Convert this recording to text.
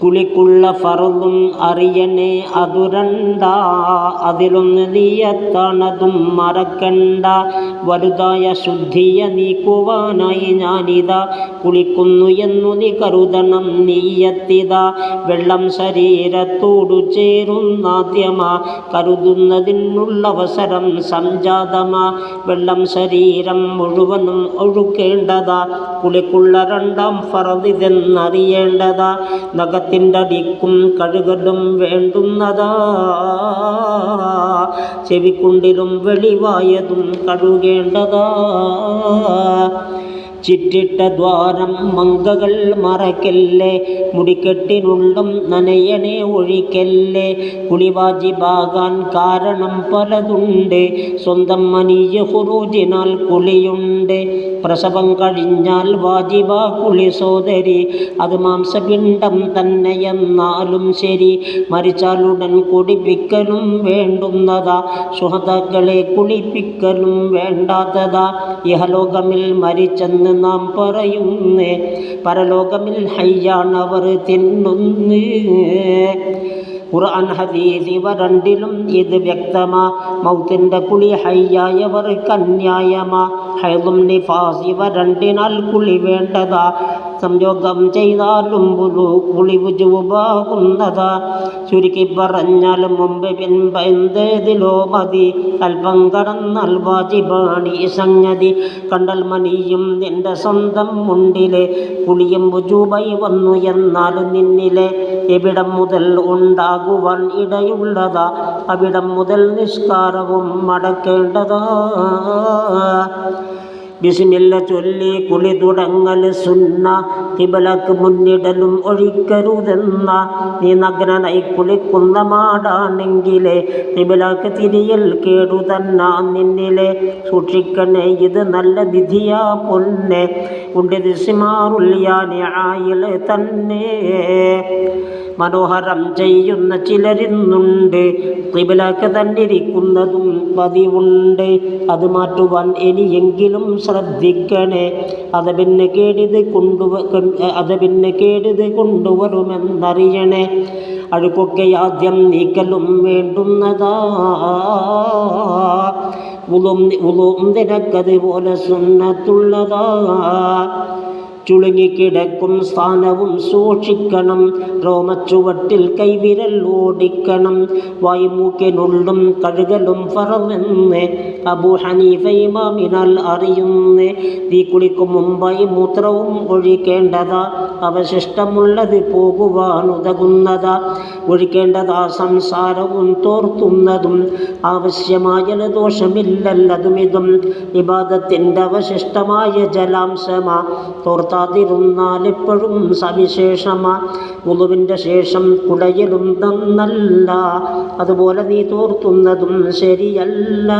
കുളിക്കുള്ള ഫർളും അറിയണേ അതു രണ്ടാ, അതിലൊന്ന് നിയ്യത്താണതും മറക്കണ്ട. വലുതായ ശുദ്ധിയെ നീക്കുവാനായി ഞാനിതാ കുളിക്കുന്നു എന്നു നീ കരുതണം നിയ്യത്തിതാ. വെള്ളം ശരീരത്തോടു ചേരുന്നാദ്യമാ, കരുതുന്നതിനുള്ള അവസരം സംജാതമാ. വെള്ളം ശരീരം മുഴുവനും ഒഴുക്കേണ്ടതാ, കുളിക്കുള്ള രണ്ടാം ഫർളിതെന്നറിയേണ്ടതാ. നഖത്തിൻ്റെ അടിക്കും കഴുകലും വേണ്ടുന്നതാ, ചെവിക്കുണ്ടിലും വെളിവായതും കഴുകേണ്ടതാ. ചിറ്റിട്ട ദ്വാരം മങ്കകൾ മറക്കല്ലേ, മുടിക്കെട്ടിനുള്ളും നനയണേ ഒഴിക്കല്ലേ. കുളി വാജിബാകാൻ കാരണം പലതുണ്ട്, സ്വന്തം മനിയ ഖുറൂജിനാൽ കുളിയുണ്ട്. പ്രസവം കഴിഞ്ഞാൽ വാജിബാ കുളി സോദരി, അത് മാംസപിണ്ഡം തന്നെയെന്നാലും ശരി. മരിച്ചാലുടൻ കുടിപ്പിക്കലും വേണ്ടുന്നതാ, ശുഹദാക്കളെ കുളിപ്പിക്കലും വേണ്ടാത്തതാ. ഇഹലോകമിൽ മരിച്ചെന്ന് നാം പറയുന്നേ, പരലോകമിൽ ഹയ്യാണവർ തിന്നുന്നേ. ഖുർആൻ ഹദീസ് ഇവ രണ്ടിലും ഇത് വ്യക്തമാ, മൗത്തിൻ്റെ കുളി ഹയ്യായവർ കന്യായമാ. ഹൈളും നിഫാസ് ഇവ രണ്ടിനാൽ കുളി വേണ്ടതാ, സംയോഗം ചെയ്താലും കുളി വുജൂബാകുന്നതാ. ചുരുക്കി പറഞ്ഞാൽ മുമ്പ് പിൻപ് എന്തേതിലോ മതി, അല്പം കടന്നാൽ വാജിബാണ് ഈ സംഗതി. കണ്ടൽ മനിയും നിന്റെ സ്വന്തം മുണ്ടിലെ, കുളിയും വുജൂബായി വന്നു എന്നാൽ നിന്നിലെ. എവിടം മുതൽ ഉണ്ടാകുവാൻ ഇടയുള്ളതാ, അവിടം മുതൽ നിസ്കാരവും മടക്കേണ്ടതാ. ബിസ്മില്ല ചൊല്ലി കുളി തുടങ്ങൽ സുന്ന, ഖിബലക്ക് മുന്നിടലും ഒഴിക്കരുതെന്ന. നീ നഗ്നനായി കുളിക്കുന്ന മാടാണെങ്കിലേ, ഖിബലക്ക് തിരിയൽ കേടുതന്ന നിന്നിലെ. സൂക്ഷിക്കണേ ഇത് നല്ല നിധിയാ പൊന്നെ, ഉണ്ടിത് സിമാറുൽ യാനിആയിൽ തന്നെ. മനോഹരം ചെയ്യുന്ന ചിലരിന്നുണ്ട്, ഖിബലക്ക് തന്നിരിക്കുന്നതും പതിവുണ്ട്. അത് മാറ്റുവാൻ ഇനിയെങ്കിലും ശ്രദ്ധിക്കണേ, അത് പിന്നെ കേടിത് കൊണ്ടുവരുമെന്നറിയണേ. അഴുക്കൊക്കെ ആദ്യം നീക്കലും വേണ്ടുന്നതാ, വുളുവും നിനക്കതുപോലെ സുന്നത്തുള്ളതാ. ചുളുങ്ങിക്കിടക്കും സ്ഥാനവും സൂക്ഷിക്കണം, രോമച്ചുവട്ടിൽ കൈവിരൽ ഓടിക്കണം. വായുമൂക്കിനുള്ളും കഴുകലും ഫർളെന്ന് അബൂ ഹനീഫ ഇമാമിനാൽ അറിയുന്നേ. തീ കുളിക്കും മുമ്പായി മൂത്രവും ഒഴിക്കേണ്ടതാ, അവശിഷ്ടമുള്ളത് പോകുവാനുതകുന്നതാ. ഒഴിക്കേണ്ടതാ സംസാരവും തോർത്തുന്നതും, ആവശ്യമായ ദോഷമില്ലല്ലതുമിതും. ഇബാദത്തിൻ്റെ അവശിഷ്ടമായ ജലാംശമാ, തോർത്താതിരുന്നാൽ എപ്പോഴും സവിശേഷമാ. വുളുവിൻ്റെ ശേഷം കുടയലും നന്നല്ല, അതുപോലെ നീ തോർത്തുന്നതും ശരിയല്ല.